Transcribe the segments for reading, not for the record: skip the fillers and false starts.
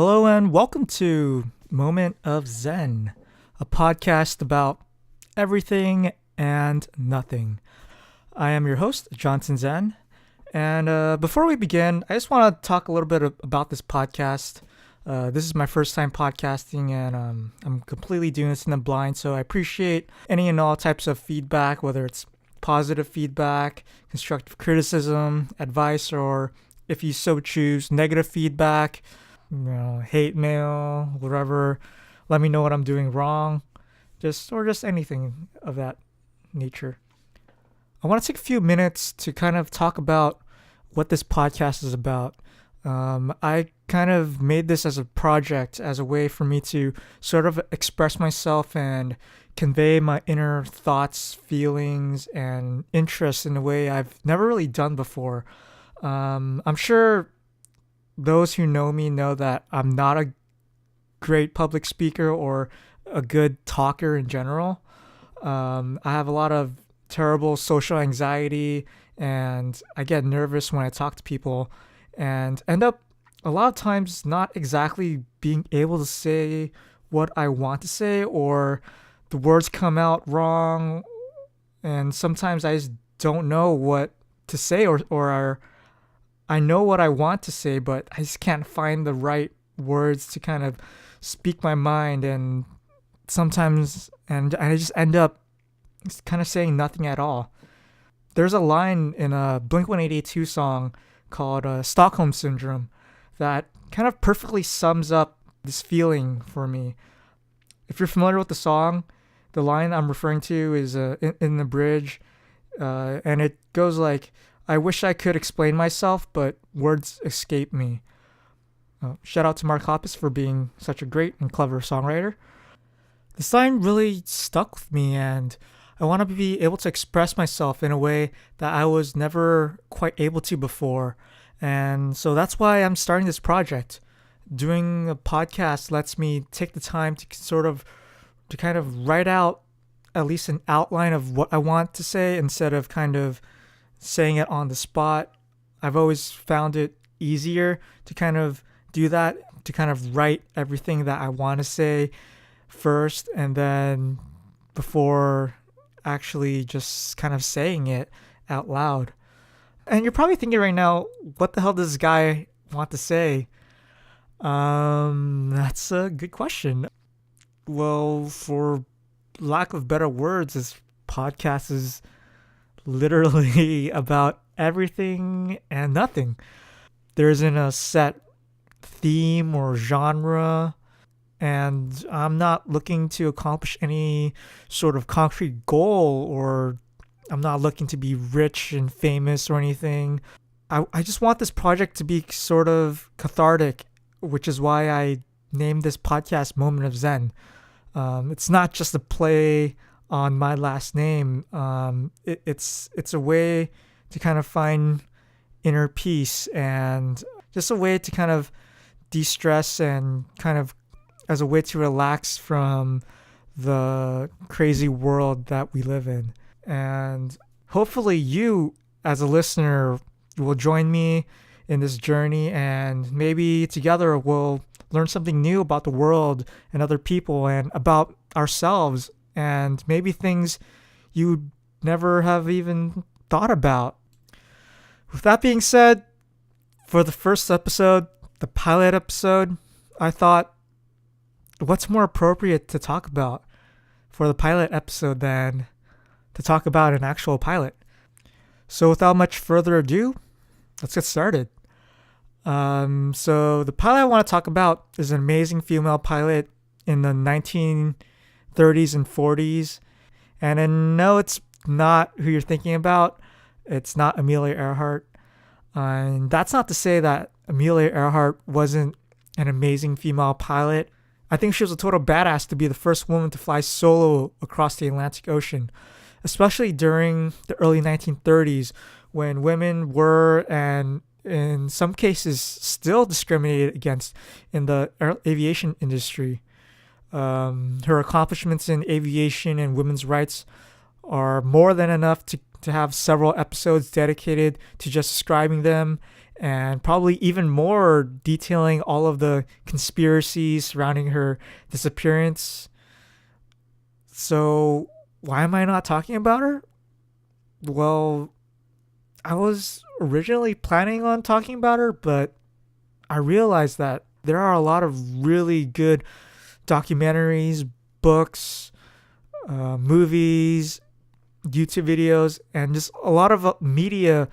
Hello and welcome to Moment of Zhen, a podcast about everything and nothing. I am your host, Johnson Zhen, and before we begin, I just want to talk a little bit about this podcast. This is my first time podcasting, and I'm completely doing this in the blind, so I appreciate any and all types of feedback, whether it's positive feedback, constructive criticism, advice, or if you so choose, negative feedback, hate mail, whatever. Let me know what I'm doing wrong, just anything of that nature. I want to take a few minutes to kind of talk about what this podcast is about. I kind of made this as a project, as a way for me to sort of express myself and convey my inner thoughts, feelings, and interests in a way I've never really done before. I'm sure those who know me know that I'm not a great public speaker or a good talker in general. I have a lot of terrible social anxiety, and I get nervous when I talk to people and end up a lot of times not exactly being able to say what I want to say, or the words come out wrong, and sometimes I just don't know what to say, or I know what I want to say, but I just can't find the right words to kind of speak my mind, and I just end up kind of saying nothing at all. There's a line in a Blink-182 song called Stockholm Syndrome that kind of perfectly sums up this feeling for me. If you're familiar with the song, the line I'm referring to is in the bridge, and it goes like, "I wish I could explain myself, but words escape me." Shout out to Mark Hoppus for being such a great and clever songwriter. This line really stuck with me, and I want to be able to express myself in a way that I was never quite able to before. And so that's why I'm starting this project. Doing a podcast lets me take the time to kind of write out at least an outline of what I want to say instead of kind of saying it on the spot. I've always found it easier to kind of do that, to kind of write everything that I want to say first, and then before actually just kind of saying it out loud. And you're probably thinking right now, what the hell does this guy want to say? That's a good question. Well, for lack of better words, this podcast is literally about everything and nothing. There isn't a set theme or genre, and I'm not looking to accomplish any sort of concrete goal, or I'm not looking to be rich and famous or anything. I just want this project to be sort of cathartic, which is why I named this podcast Moment of Zhen. It's not just a play on my last name. It's a way to kind of find inner peace, and just a way to kind of de-stress, and kind of as a way to relax from the crazy world that we live in. And hopefully you, as a listener, will join me in this journey, and maybe together we'll learn something new about the world and other people and about ourselves, and maybe things you never have even thought about. With that being said, for the first episode, the pilot episode, I thought, what's more appropriate to talk about for the pilot episode than to talk about an actual pilot? So without much further ado, let's get started. So the pilot I want to talk about is an amazing female pilot in the 1930s and 40s. And I know it's not who you're thinking about. It's not Amelia Earhart. And that's not to say that Amelia Earhart wasn't an amazing female pilot. I think she was a total badass to be the first woman to fly solo across the Atlantic Ocean, especially during the early 1930s, when women were, and in some cases still, discriminated against in the aviation industry. Her accomplishments in aviation and women's rights are more than enough to have several episodes dedicated to just describing them and probably even more detailing all of the conspiracies surrounding her disappearance. So, why am I not talking about her? Well, I was originally planning on talking about her, but I realized that there are a lot of really good documentaries, books, movies, YouTube videos, and just a lot of media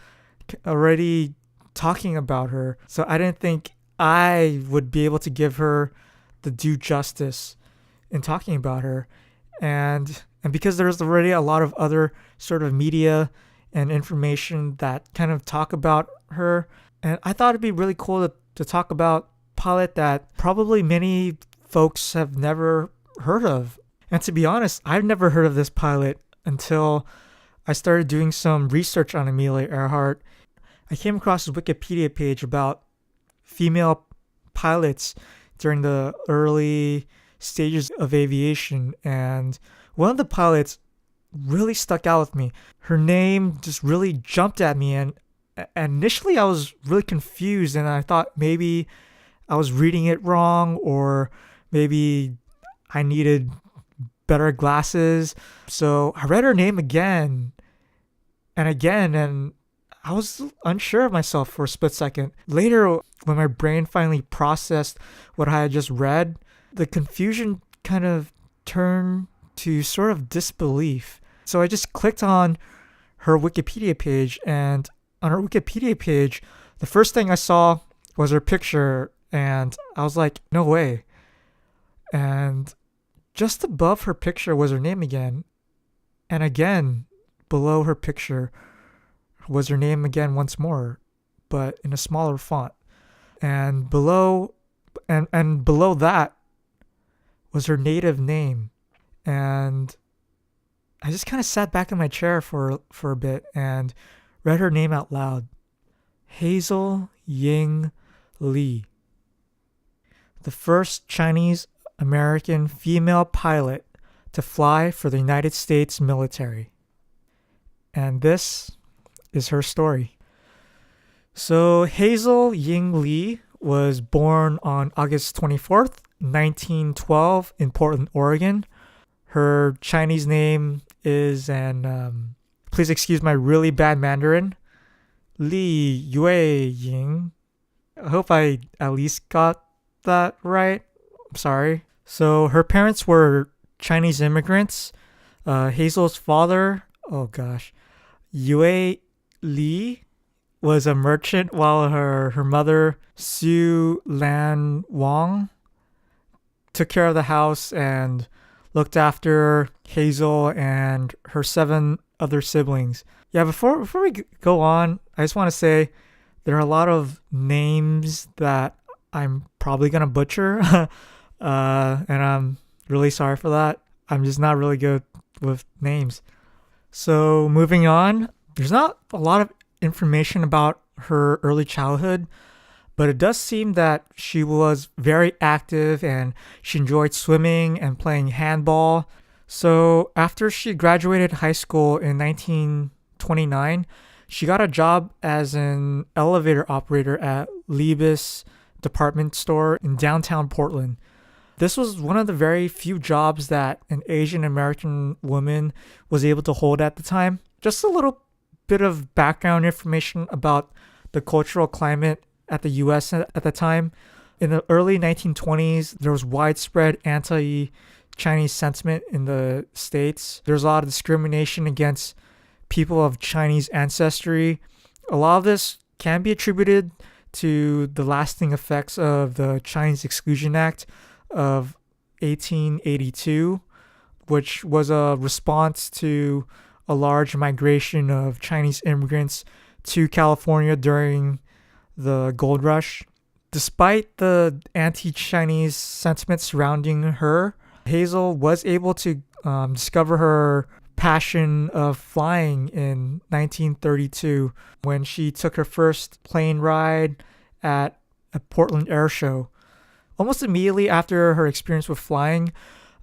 already talking about her. So I didn't think I would be able to give her the due justice in talking about her. And because there's already a lot of other sort of media and information that kind of talk about her, and I thought it'd be really cool to talk about a pilot that probably many folks have never heard of. And to be honest, I've never heard of this pilot until I started doing some research on Amelia Earhart. I came across a Wikipedia page about female pilots during the early stages of aviation, and one of the pilots really stuck out with me. Her name just really jumped at me, and initially I was really confused, and I thought maybe I was reading it wrong, or maybe I needed better glasses. So I read her name again and again, and I was unsure of myself for a split second. Later, when my brain finally processed what I had just read, the confusion kind of turned to sort of disbelief. So I just clicked on her Wikipedia page, and on her Wikipedia page, the first thing I saw was her picture, and I was like, no way. And just above her picture was her name again. And again, below her picture was her name again once more, but in a smaller font. And below below that was her native name. And I just kind of sat back in my chair for a bit and read her name out loud. Hazel Ying Li. The first Chinese American female pilot to fly for the United States military. And this is her story. So Hazel Ying Li was born on August 24th, 1912 in Portland, Oregon. Her Chinese name is, and please excuse my really bad Mandarin, Li Yue Ying. I hope I at least got that right. I'm sorry. So her parents were Chinese immigrants. Hazel's father, Yue Li, was a merchant, while her mother, Su Lan Wang, took care of the house and looked after Hazel and her 7 other siblings. Yeah, before we go on, I just want to say there are a lot of names that I'm probably going to butcher, and I'm really sorry for that. I'm just not really good with names. So moving on, there's not a lot of information about her early childhood, but it does seem that she was very active and she enjoyed swimming and playing handball. So after she graduated high school in 1929, she got a job as an elevator operator at Leib's department store in downtown Portland. This was one of the very few jobs that an Asian American woman was able to hold at the time. Just a little bit of background information about the cultural climate at the US at the time. In the early 1920s, there was widespread anti-Chinese sentiment in the States. There's a lot of discrimination against people of Chinese ancestry. A lot of this can be attributed to the lasting effects of the Chinese Exclusion Act of 1882, which was a response to a large migration of Chinese immigrants to California during the gold rush. Despite the anti-Chinese sentiment surrounding her, Hazel was able to discover her passion of flying in 1932 when she took her first plane ride at a Portland Air Show. Almost immediately after her experience with flying,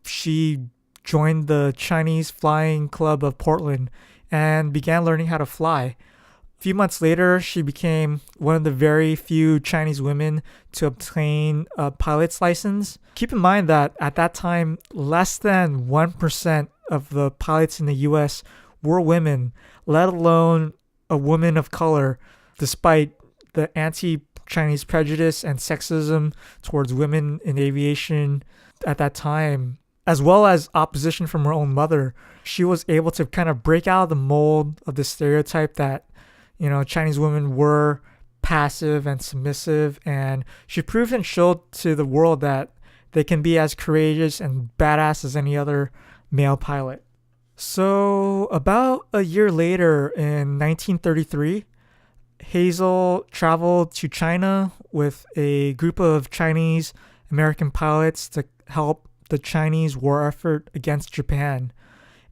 she joined the Chinese Flying Club of Portland and began learning how to fly. A few months later, she became one of the very few Chinese women to obtain a pilot's license. Keep in mind that at that time, less than 1% of the pilots in the US were women, let alone a woman of color, despite the anti-Chinese prejudice and sexism towards women in aviation at that time, as well as opposition from her own mother. She was able to kind of break out of the mold of the stereotype that, Chinese women were passive and submissive, and she proved and showed to the world that they can be as courageous and badass as any other male pilot. So about a year later, in 1933, Hazel traveled to China with a group of Chinese American pilots to help the Chinese war effort against Japan.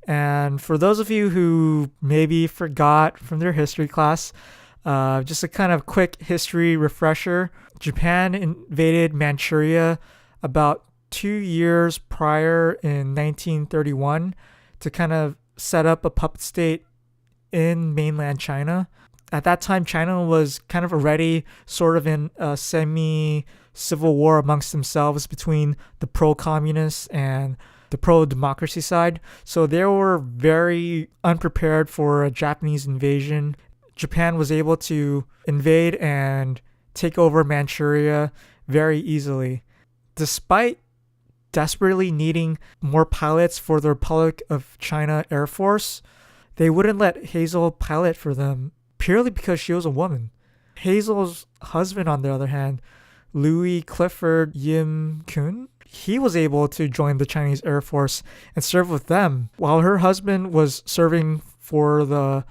And for those of you who maybe forgot from their history class, just a kind of quick history refresher. Japan invaded Manchuria about 2 years prior in 1931 to kind of set up a puppet state in mainland China. At that time, China was kind of already sort of in a semi-civil war amongst themselves between the pro-communist and the pro-democracy side. So they were very unprepared for a Japanese invasion. Japan was able to invade and take over Manchuria very easily. Despite desperately needing more pilots for the Republic of China Air Force, they wouldn't let Hazel pilot for them purely because she was a woman. Hazel's husband, on the other hand, Louis Clifford Yim Kun, he was able to join the Chinese Air Force and serve with them. While her husband was serving for the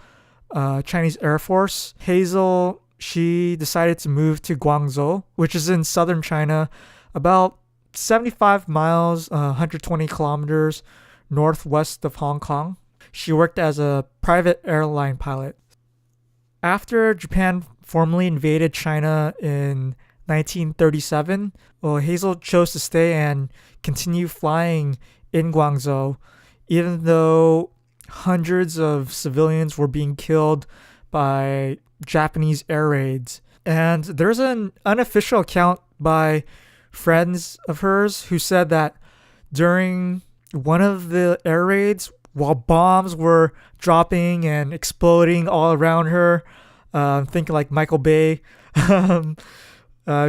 Chinese Air Force, Hazel, she decided to move to Guangzhou, which is in southern China, about 75 miles, 120 kilometers northwest of Hong Kong. She worked as a private airline pilot. After Japan formally invaded China in 1937, Hazel chose to stay and continue flying in Guangzhou, even though hundreds of civilians were being killed by Japanese air raids. And there's an unofficial account by friends of hers who said that during one of the air raids, while bombs were dropping and exploding all around her, thinking like Michael Bay,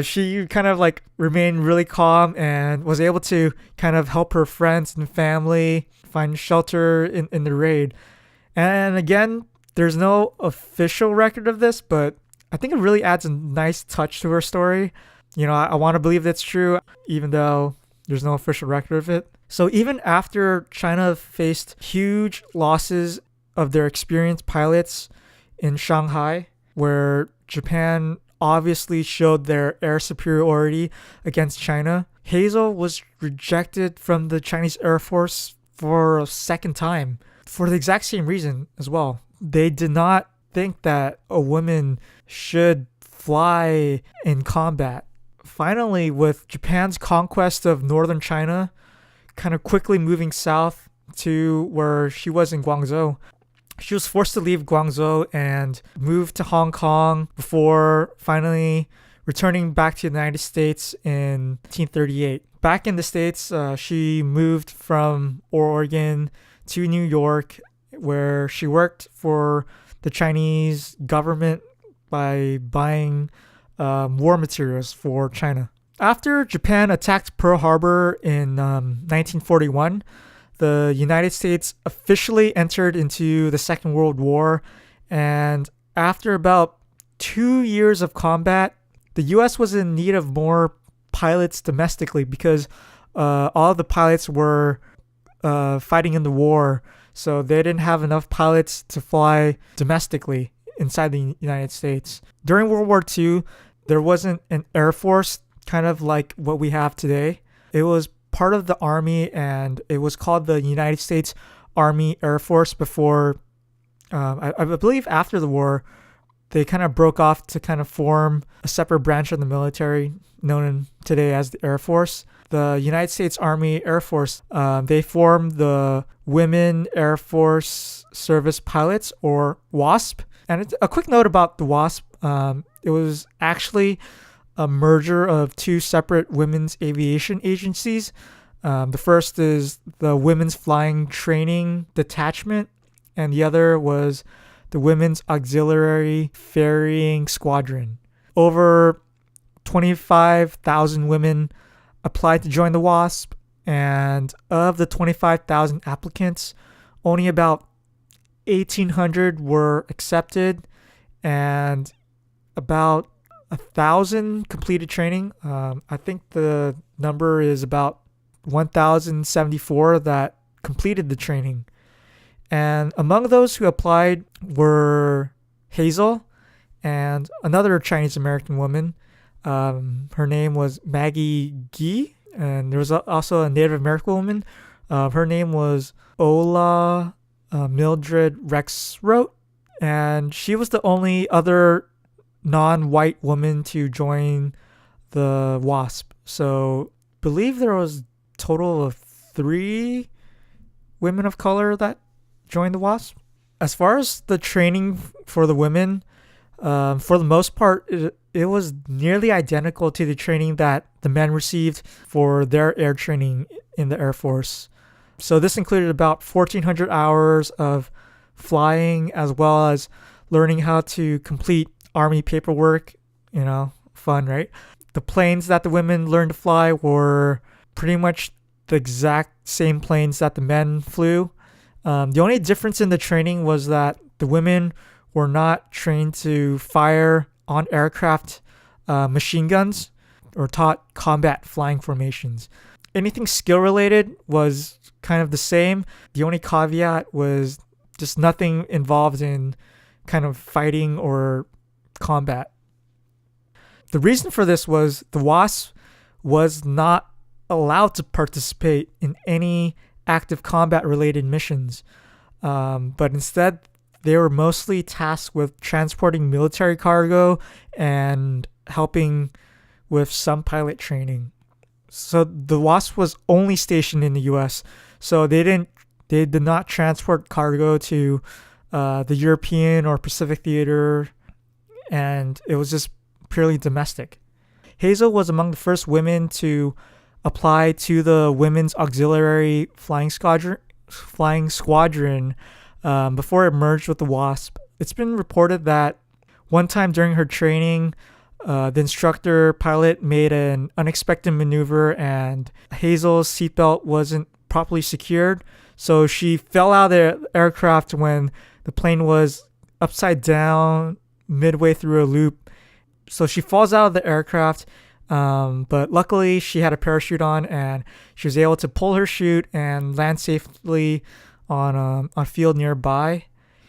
she kind of like remained really calm and was able to kind of help her friends and family find shelter in the raid. And again, there's no official record of this, but I think it really adds a nice touch to her story. I want to believe that's true, even though there's no official record of it. So even after China faced huge losses of their experienced pilots in Shanghai, where Japan obviously showed their air superiority against China, Hazel was rejected from the Chinese Air Force for a second time for the exact same reason as well. They did not think that a woman should fly in combat. Finally, with Japan's conquest of northern China kind of quickly moving south to where she was in Guangzhou, she was forced to leave Guangzhou and move to Hong Kong before finally returning back to the United States in 1938. Back in the States, she moved from Oregon to New York, where she worked for the Chinese government by buying war materials for China. After Japan attacked Pearl Harbor in 1941, the United States officially entered into the Second World War, and after about 2 years of combat, the U.S. was in need of more pilots domestically because all the pilots were fighting in the war, so they didn't have enough pilots to fly domestically inside the United States. During World War II, there wasn't an Air Force kind of like what we have today. It was part of the Army, and it was called the United States Army Air Force before, I believe after the war, they kind of broke off to kind of form a separate branch of the military known today as the Air Force. The United States Army Air Force, they formed the Women Air Force Service Pilots, or WASP, And a quick note about the WASP. It was actually a merger of two separate women's aviation agencies. The first is the Women's Flying Training Detachment, and the other was the Women's Auxiliary Ferrying Squadron. Over 25,000 women applied to join the WASP, and of the 25,000 applicants, only about 1,800 were accepted, and about 1,000 completed training. I think the number is about 1,074 that completed the training. And among those who applied were Hazel and another Chinese American woman. Her name was Maggie Gee, and there was also a Native American woman. Her name was Ola Mildred Rexroth, and she was the only other non-white woman to join the WASP. So I believe there was a total of 3 women of color that joined the WASP. As far as the training for the women, for the most part, it was nearly identical to the training that the men received for their air training in the Air Force. So this included about 1,400 hours of flying, as well as learning how to complete Army paperwork. Fun, right? The planes that the women learned to fly were pretty much the exact same planes that the men flew. The only difference in the training was that the women were not trained to fire on aircraft machine guns or taught combat flying formations. Anything skill related was kind of the same. The only caveat was just nothing involved in kind of fighting or combat. The reason for this was the WASP was not allowed to participate in any active combat related missions, but instead they were mostly tasked with transporting military cargo and helping with some pilot training. So the WASP was only stationed in the US, so they did not transport cargo to the European or Pacific theater, and it was just purely domestic. Hazel was among the first women to apply to the Women's Auxiliary Flying Squadron before it merged with the WASP. It's been reported that one time during her training, the instructor pilot made an unexpected maneuver and Hazel's seatbelt wasn't properly secured, so she fell out of the aircraft when the plane was upside down midway through a loop. So she falls out of the aircraft, but luckily she had a parachute on and she was able to pull her chute and land safely on a field nearby.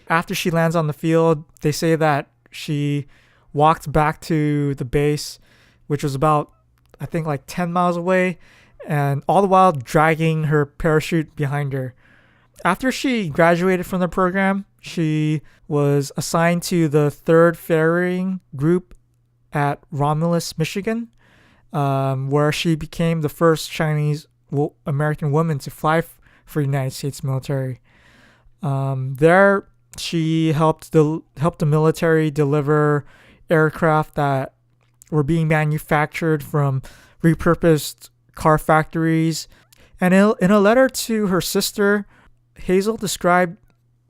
After she lands on the field, they say that she walked back to the base, which was about, I think, like 10 miles away, and all the while dragging her parachute behind her. After she graduated from the program, she was assigned to the 3rd Ferrying Group at Romulus, Michigan, where she became the first Chinese American woman to fly for the United States military. There, she helped the military deliver aircraft that were being manufactured from repurposed car factories. And in a letter to her sister, Hazel described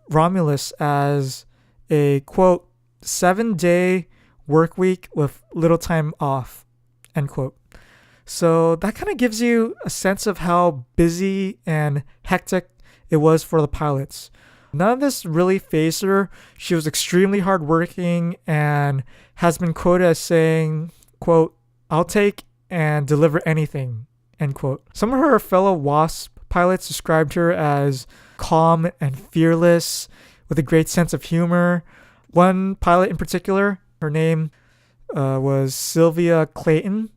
Romulus as a, quote, 7-day work week with little time off, end quote. So that kind of gives you a sense of how busy and hectic it was for the pilots. None of this really fazed her. She was extremely hardworking and has been quoted as saying, quote, "I'll take and deliver anything," end quote. Some of her fellow WASP pilots described her as calm and fearless with a great sense of humor. One pilot in particular, her name was Sylvia Clayton.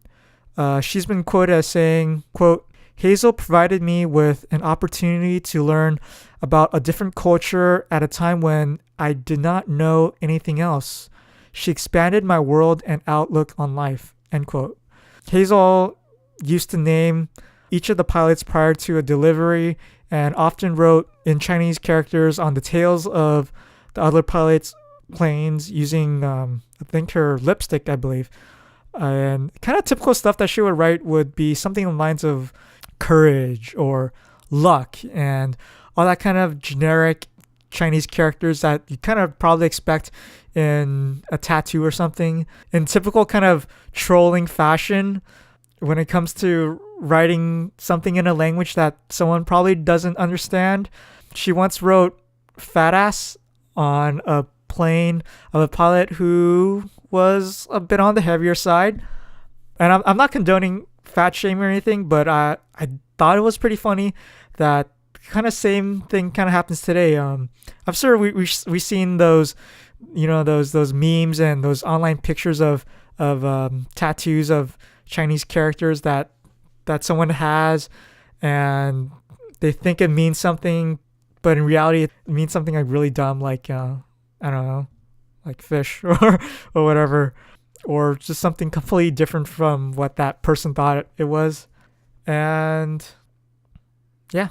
She's been quoted as saying, quote, "Hazel provided me with an opportunity to learn about a different culture at a time when I did not know anything else. She expanded my world and outlook on life," end quote. Hazel used to name each of the pilots prior to a delivery and often wrote in Chinese characters on the tails of the other pilots, planes using, I think, her lipstick, I believe. And kind of typical stuff that she would write would be something along the lines of courage or luck and all that kind of generic Chinese characters that you kind of probably expect in a tattoo or something. In typical kind of trolling fashion, when it comes to writing something in a language that someone probably doesn't understand, she once wrote fat ass on a plane of a pilot who was a bit on the heavier side. And I'm not condoning fat shaming or anything, but I thought it was pretty funny that kind of same thing kind of happens today. I'm sure we've seen those, those memes and those online pictures of tattoos of Chinese characters that someone has, and they think it means something, but in reality it means something like really dumb, like I don't know, like fish or whatever, or just something completely different from what that person thought it was. And yeah.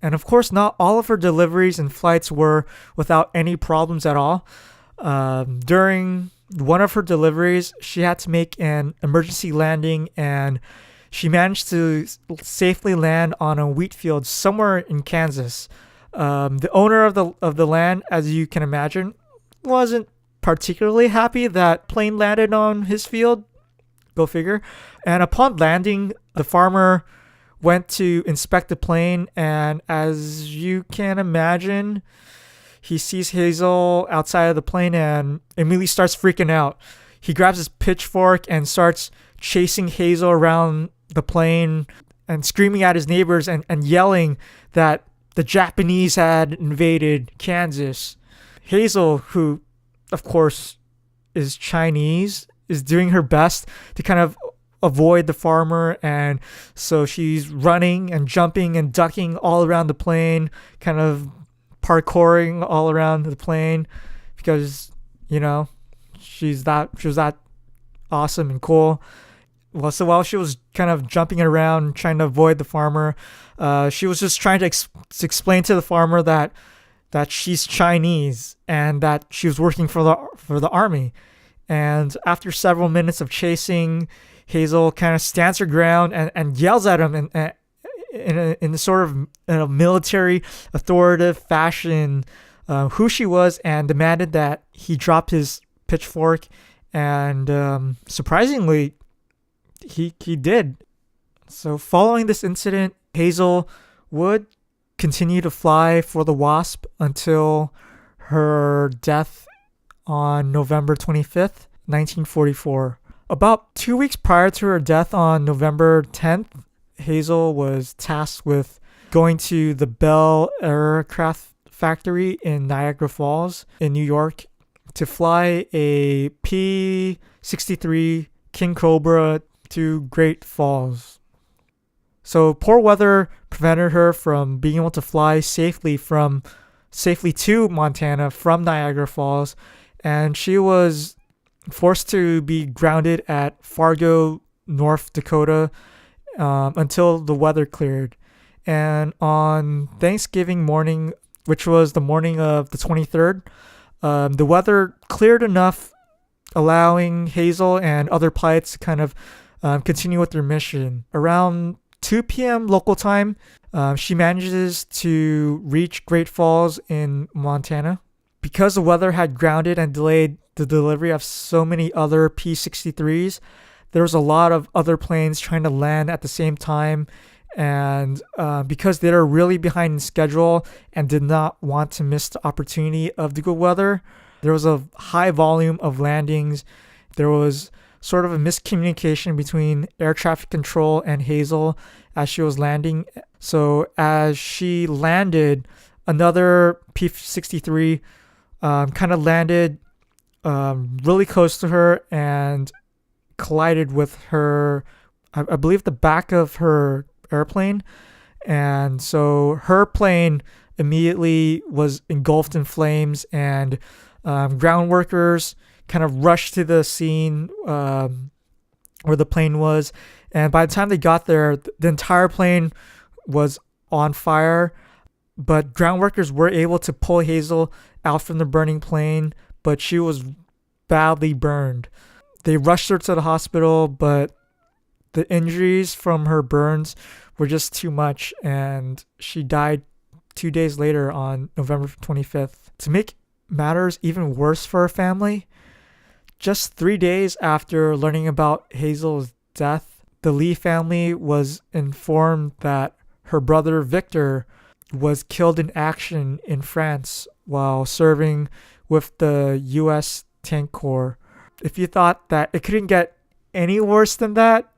And of course, not all of her deliveries and flights were without any problems at all. During one of her deliveries, she had to make an emergency landing, and she managed to safely land on a wheat field somewhere in Kansas. The owner of the land, as you can imagine, wasn't particularly happy that plane landed on his field. Go figure. And upon landing, the farmer went to inspect the plane, and as you can imagine, he sees Hazel outside of the plane and immediately starts freaking out. He grabs his pitchfork and starts chasing Hazel around the plane and screaming at his neighbors and yelling that the Japanese had invaded Kansas. Hazel, who of course is Chinese, is doing her best to kind of avoid the farmer, and so she's running and jumping and ducking all around the plane, kind of parkouring all around the plane, because she was that awesome and cool. Well, so while she was kind of jumping around trying to avoid the farmer, she was just trying to explain to the farmer that she's Chinese and that she was working for the army. And after several minutes of chasing, Hazel kind of stands her ground and yells at him in a sort of military authoritative fashion who she was, and demanded that he drop his pitchfork. And surprisingly, he did. So following this incident, Hazel would continue to fly for the Wasp until her death on November 25th, 1944. About 2 weeks prior to her death on November 10th, Hazel was tasked with going to the Bell Aircraft Factory in Niagara Falls in New York to fly a P-63 King Cobra to Great Falls. So poor weather prevented her from being able to fly safely to Montana from Niagara Falls, and she was forced to be grounded at Fargo, North Dakota, until the weather cleared. And on Thanksgiving morning, which was the morning of the 23rd, the weather cleared enough, allowing Hazel and other pilots to kind of continue with their mission. Around 2 p.m. local time, she manages to reach Great Falls in Montana. Because the weather had grounded and delayed the delivery of so many other P-63s, there was a lot of other planes trying to land at the same time. And because they were really behind in schedule and did not want to miss the opportunity of the good weather, there was a high volume of landings. There was sort of a miscommunication between air traffic control and Hazel as she was landing. So as she landed, another P-63 kind of landed really close to her and collided with her, I believe, the back of her airplane. And so her plane immediately was engulfed in flames, and ground workers kind of rushed to the scene where the plane was. And by the time they got there, the entire plane was on fire. But ground workers were able to pull Hazel out from the burning plane, but she was badly burned. They rushed her to the hospital, but the injuries from her burns were just too much, and she died 2 days later on November 25th. To make matters even worse for her family, just 3 days after learning about Hazel's death, the Lee family was informed that her brother Victor was killed in action in France while serving with the U.S. Tank Corps. If you thought that it couldn't get any worse than that,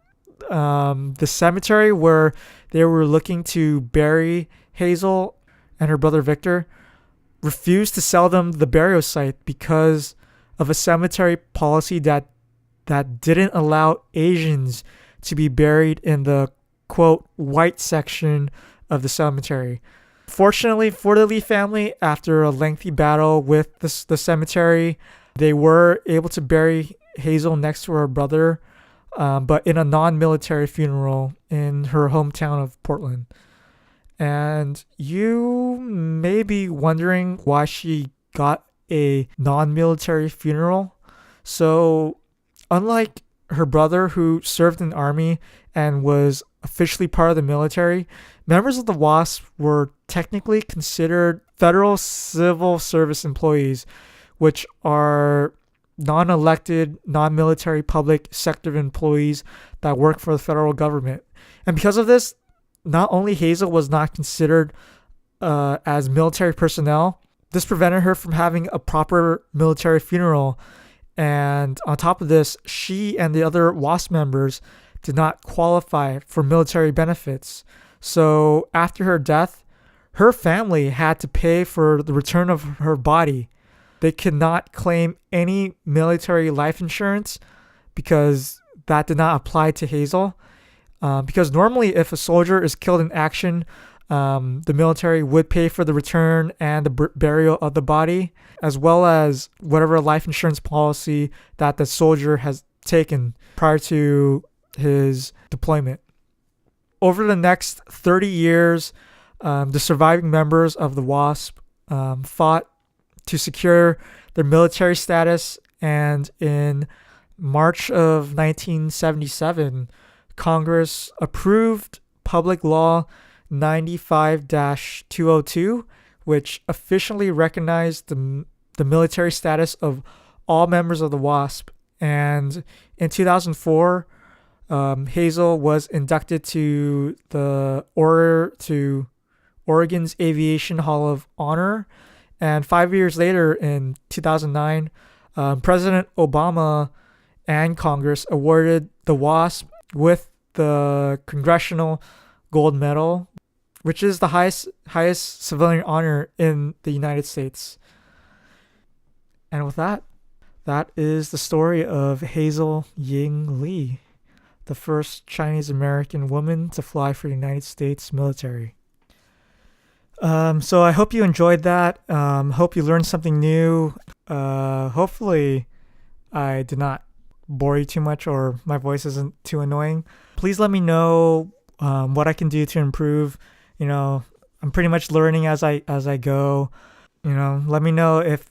the cemetery where they were looking to bury Hazel and her brother Victor refused to sell them the burial site because of a cemetery policy that didn't allow Asians to be buried in the quote white section of the cemetery. Fortunately for the Lee family, after a lengthy battle with the cemetery, they were able to bury Hazel next to her brother, but in a non-military funeral in her hometown of Portland. And you may be wondering why she got a non-military funeral. So, unlike her brother who served in the army and was officially part of the military, members of the WASP were technically considered federal civil service employees, which are non-elected, non-military public sector employees that work for the federal government. And because of this, not only Hazel was not considered as military personnel, this prevented her from having a proper military funeral. And on top of this, she and the other WASP members did not qualify for military benefits. So after her death, her family had to pay for the return of her body. They could not claim any military life insurance because that did not apply to Hazel. Because normally if a soldier is killed in action, the military would pay for the return and the burial of the body, as well as whatever life insurance policy that the soldier has taken prior to his deployment. Over the next 30 years, the surviving members of the WASP fought to secure their military status, and in March of 1977, Congress approved Public Law 95-202, which officially recognized the military status of all members of the WASP. And in 2004, Hazel was inducted to Oregon's Aviation Hall of Honor. And 5 years later, in 2009, President Obama and Congress awarded the WASP with the Congressional Gold Medal, which is the highest civilian honor in the United States. And with that is the story of Hazel Ying Lee, the first Chinese American woman to fly for the United States military. So I hope you enjoyed that. Hope you learned something new. Hopefully I did not bore you too much or my voice isn't too annoying. Please let me know what I can do to improve. I'm pretty much learning as I go. Let me know if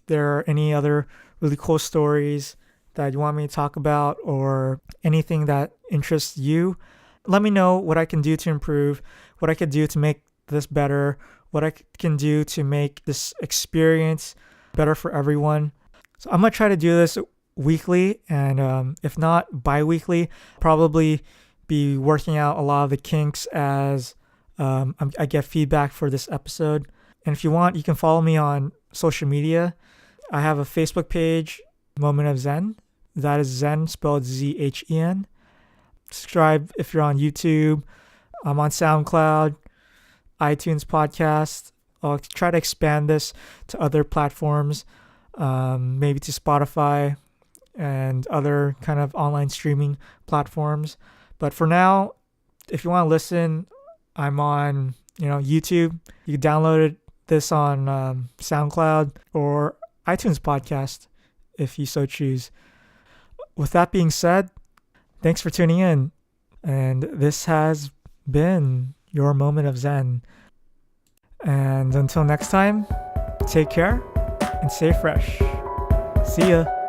there are any other really cool stories that you want me to talk about or anything that interests you. Let me know what I can do to improve, what I could do to make this better, what I can do to make this experience better for everyone. So I'm going to try to do this weekly, and if not bi-weekly, probably be working out a lot of the kinks as I get feedback for this episode. And if you want, you can follow me on social media. I have a Facebook page, Moment of Zhen. That is Zhen spelled Zhen. Subscribe if you're on YouTube. I'm on SoundCloud, iTunes podcast. I'll try to expand this to other platforms, maybe to Spotify and other kind of online streaming platforms. But for now, if you want to listen, I'm on YouTube. You can download this on SoundCloud or iTunes podcast if you so choose. With that being said, thanks for tuning in. And this has been your Moment of Zhen. And until next time, take care and stay fresh. See ya.